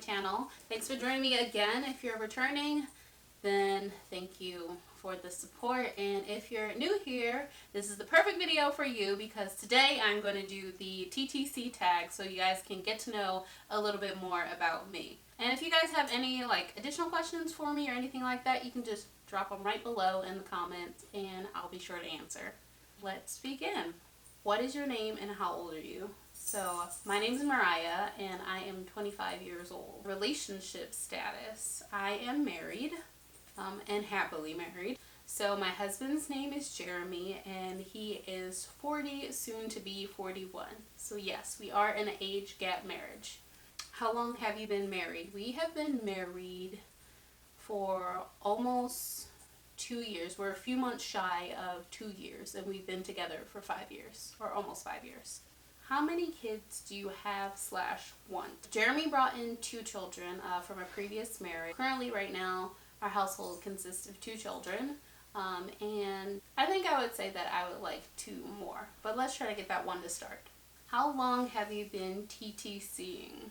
channel. Thanks for joining me again. If you're returning, then thank you for the support, and if you're new here, this is the perfect video for you because today I'm going to do the TTC tag so you guys can get to know a little bit more about me. And if you guys have any additional questions for me or anything like that, you can just drop them right below in the comments and I'll be sure to answer. Let's begin. What is your name and how old are you? So my name is Mariah and I am 25 years old. Relationship status, I am married and happily married. So my husband's name is Jeremy and he is 40, soon to be 41. So yes, we are in an age gap marriage. How long have you been married? We have been married for almost 2 years. We're a few months shy of 2 years and we've been together for 5 years, or almost 5 years. How many kids do you have / want? Jeremy brought in 2 children from a previous marriage. Currently right now our household consists of 2 children, and I think I would say that I would like 2 more, but let's try to get that 1 to start. How long have you been TTCing?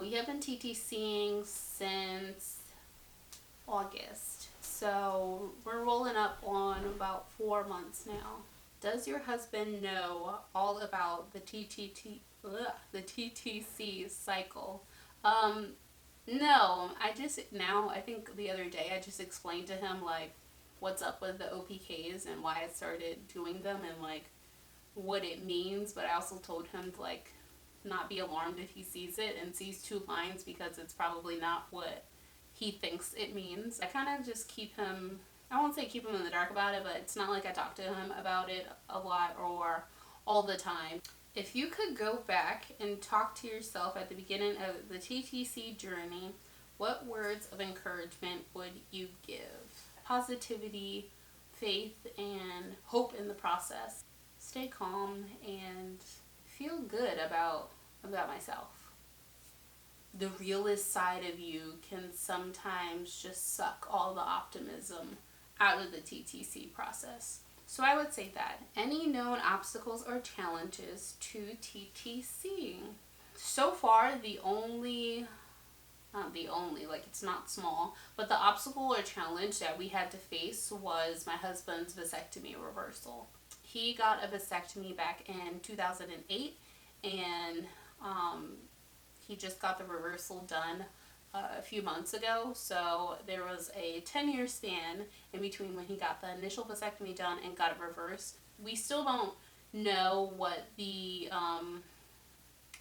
We have been TTCing since August, so we're rolling up on about 4 months now. Does your husband know all about the TTC cycle? No, I think the other day I just explained to him what's up with the OPKs and why I started doing them and what it means, but I also told him to not be alarmed if he sees it and sees 2 lines because it's probably not what he thinks it means. I kind of just keep him, I won't say keep him in the dark about it, but it's not like I talk to him about it a lot or all the time. If you could go back and talk to yourself at the beginning of the TTC journey, what words of encouragement would you give? Positivity, faith, and hope in the process. Stay calm and feel good about myself. The realist side of you can sometimes just suck all the optimism out of the TTC process. So I would say that. Any known obstacles or challenges to TTCing? So far, it's not small, but the obstacle or challenge that we had to face was my husband's vasectomy reversal. He got a vasectomy back in 2008, and he just got the reversal done a few months ago, so there was a 10-year span in between when he got the initial vasectomy done and got it reversed. We still don't know what the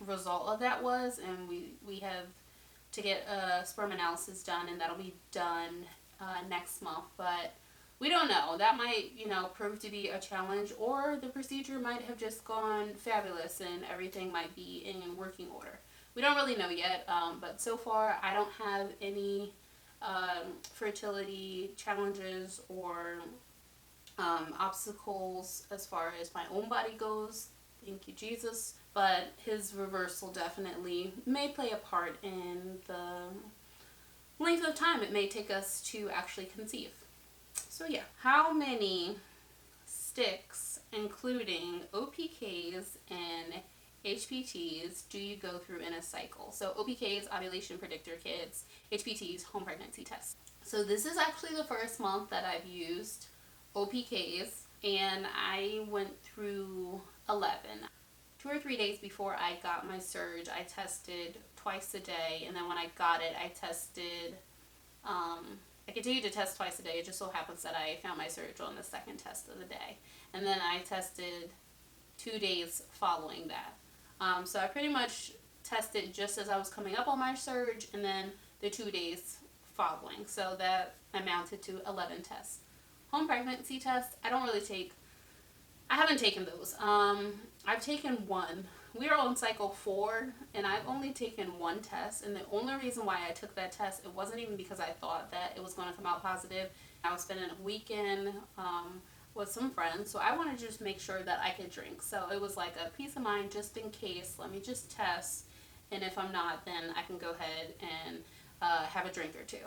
result of that was, and we have to get a sperm analysis done, and that'll be done next month, but we don't know. That might, prove to be a challenge, or the procedure might have just gone fabulous and everything might be in working order. We don't really know yet, but so far I don't have any fertility challenges or obstacles as far as my own body goes. Thank you, Jesus. But his reversal definitely may play a part in the length of time it may take us to actually conceive. So yeah, how many sticks, including OPKs and HPTs, do you go through in a cycle? So OPKs, ovulation predictor kits, HPTs, home pregnancy tests. So this is actually the first month that I've used OPKs, and I went through 11. 2 or 3 days before I got my surge, I tested twice a day, and then when I got it, I tested, I continued to test twice a day. It just so happens that I found my surge on the second test of the day. And then I tested 2 days following that. So I pretty much tested just as I was coming up on my surge, and then the 2 days following. So that amounted to 11 tests. Home pregnancy tests, I haven't taken those. I've taken 1. We are on cycle 4, and I've only taken 1 test, and the only reason why I took that test, it wasn't even because I thought that it was going to come out positive. I was spending a weekend with some friends, so I wanted to just make sure that I could drink. So it was like a peace of mind, just in case. Let me just test, and if I'm not, then I can go ahead and have a drink or 2.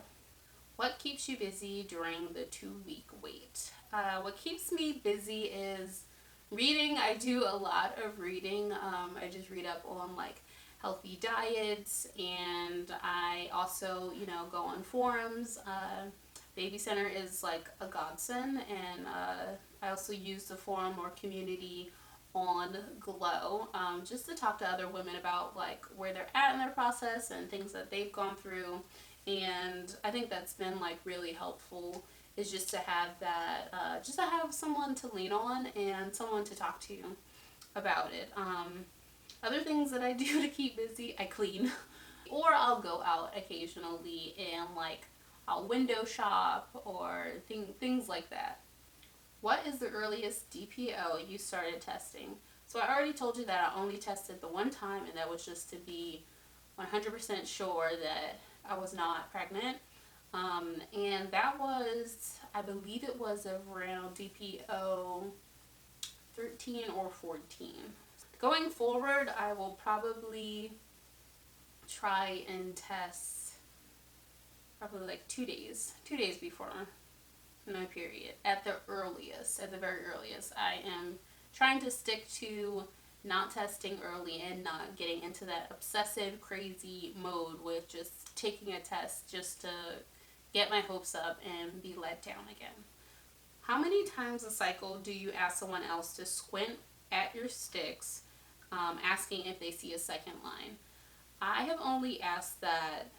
What keeps you busy during the 2-week wait? What keeps me busy is reading. I do a lot of reading. I just read up on healthy diets, and I also, go on forums. Baby Center is like a godsend, and I also use the forum or community on Glow, just to talk to other women about like where they're at in their process and things that they've gone through. And I think that's been like really helpful, is just to have that, just to have someone to lean on and someone to talk to about it. Other things that I do to keep busy, I clean. Or I'll go out occasionally and like I'll window shop or things like that. What is the earliest DPO you started testing? So I already told you that I only tested the one time, and that was just to be 100% sure that I was not pregnant. And that was, I believe it was around DPO 13 or 14. Going forward, I will probably try and test probably like 2 days before my period at the very earliest. I am trying to stick to not testing early and not getting into that obsessive crazy mode with just taking a test just to get my hopes up and be let down again. How many times a cycle do you ask someone else to squint at your sticks, asking if they see a second line? I have only asked that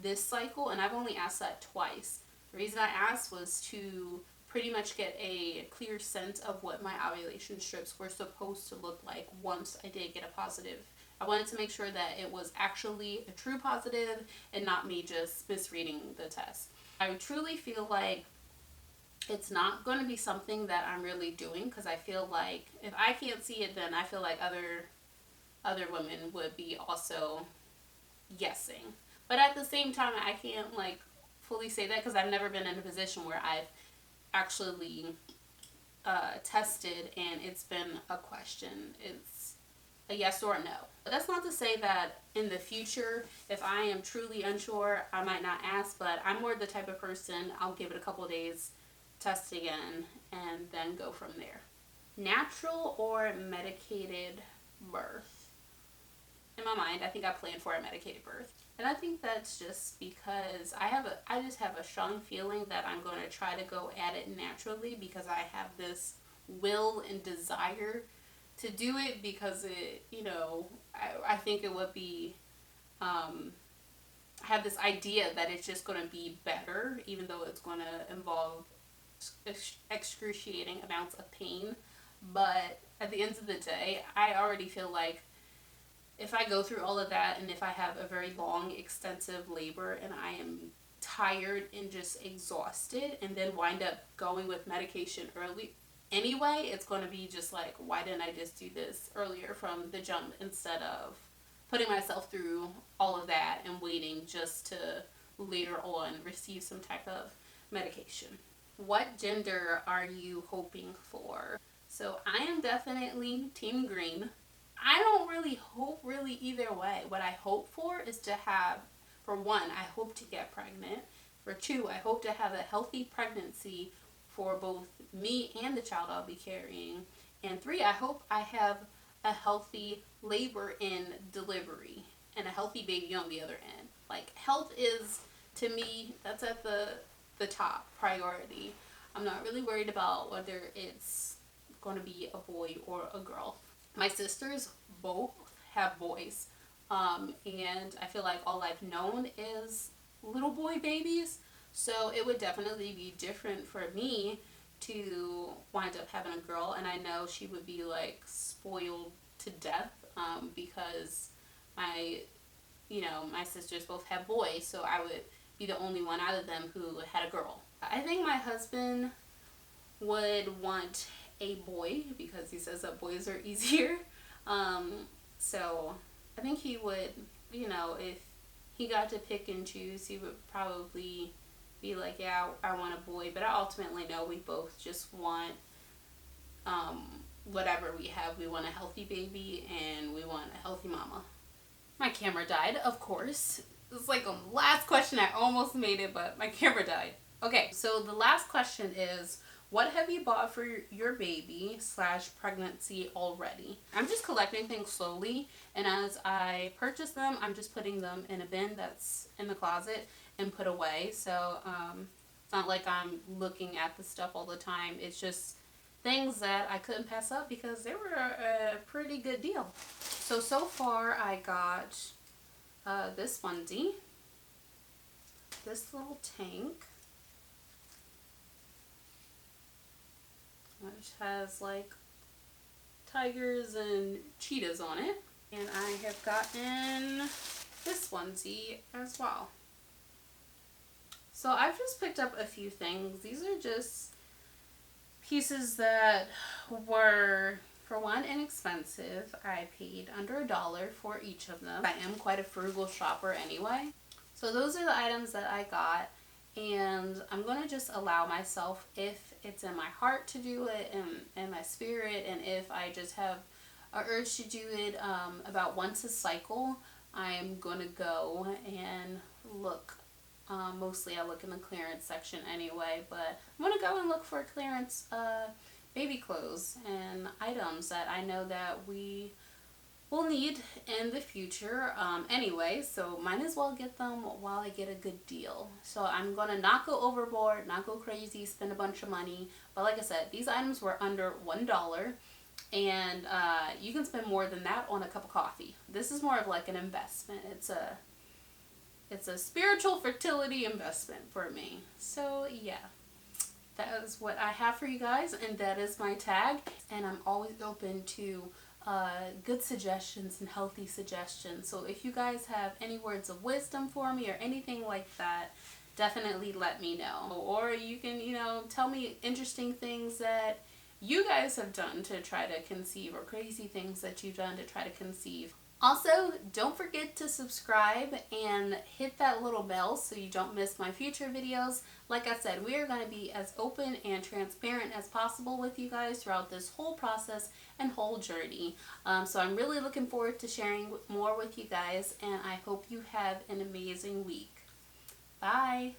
this cycle, and I've only asked that twice. The reason I asked was to pretty much get a clear sense of what my ovulation strips were supposed to look like once I did get a positive. I wanted to make sure that it was actually a true positive and not me just misreading the test. I truly feel like it's not going to be something that I'm really doing, because I feel like if I can't see it, then I feel like other women would be also guessing. But at the same time, I can't like fully say that, because I've never been in a position where I've actually tested and it's been a question. It's a yes or a no. But that's not to say that in the future, if I am truly unsure, I might not ask, but I'm more the type of person, I'll give it a couple of days, test again, and then go from there. Natural or medicated birth? In my mind, I think I planned for a medicated birth. And I think that's just because I just have a strong feeling that I'm going to try to go at it naturally, because I have this will and desire to do it, because it, I think it would be, I have this idea that it's just going to be better, even though it's going to involve excruciating amounts of pain. But at the end of the day, I already feel like if I go through all of that, and if I have a very long, extensive labor, and I am tired and just exhausted, and then wind up going with medication early anyway, it's going to be just like, why didn't I just do this earlier from the jump, instead of putting myself through all of that and waiting just to later on receive some type of medication. What gender are you hoping for? So I am definitely team green. I don't really hope really either way. What I hope for is to have, for one, I hope to get pregnant. For two, I hope to have a healthy pregnancy for both me and the child I'll be carrying. And three, I hope I have a healthy labor and delivery and a healthy baby on the other end. Like, health is, to me, that's at the top priority. I'm not really worried about whether it's going to be a boy or a girl. My sisters both have boys, and I feel like all I've known is little boy babies, so it would definitely be different for me to wind up having a girl, and I know she would be like spoiled to death, because my sisters both have boys, so I would be the only one out of them who had a girl. I think my husband would want a boy, because he says that boys are easier. So I think he would, if he got to pick and choose, he would probably be like, yeah, I want a boy. But I ultimately know we both just want whatever we have. We want a healthy baby, and we want a healthy mama. My camera died, of course. It's like the last question. I almost made it, but my camera died. Okay, so the last question is, What have you bought for your baby / pregnancy already? I'm just collecting things slowly, and as I purchase them, I'm just putting them in a bin that's in the closet and put away. So it's not like I'm looking at the stuff all the time. It's just things that I couldn't pass up because they were a pretty good deal. So far I got this onesie, this little tank, which has like tigers and cheetahs on it. And I have gotten this onesie as well. So I've just picked up a few things. These are just pieces that were, for one, inexpensive. I paid under $1 for each of them. I am quite a frugal shopper anyway. So those are the items that I got, and I'm going to just allow myself, if it's in my heart to do it and my spirit, and if I just have an urge to do it about once a cycle, I'm going to go and look. Mostly I look in the clearance section anyway, but I'm going to go and look for clearance baby clothes and items that I know that we will need in the future anyway, so might as well get them while I get a good deal. So I'm going to not go overboard, not go crazy, spend a bunch of money, but like I said, these items were under $1, and you can spend more than that on a cup of coffee. This is more of like an investment. It's a spiritual fertility investment for me. So yeah, that is what I have for you guys, and that is my tag. And I'm always open to good suggestions and healthy suggestions. So if you guys have any words of wisdom for me or anything like that, definitely let me know. Or you can, tell me interesting things that you guys have done to try to conceive, or crazy things that you've done to try to conceive. Also, don't forget to subscribe and hit that little bell so you don't miss my future videos. Like I said, we are going to be as open and transparent as possible with you guys throughout this whole process and whole journey. So I'm really looking forward to sharing more with you guys, and I hope you have an amazing week. Bye!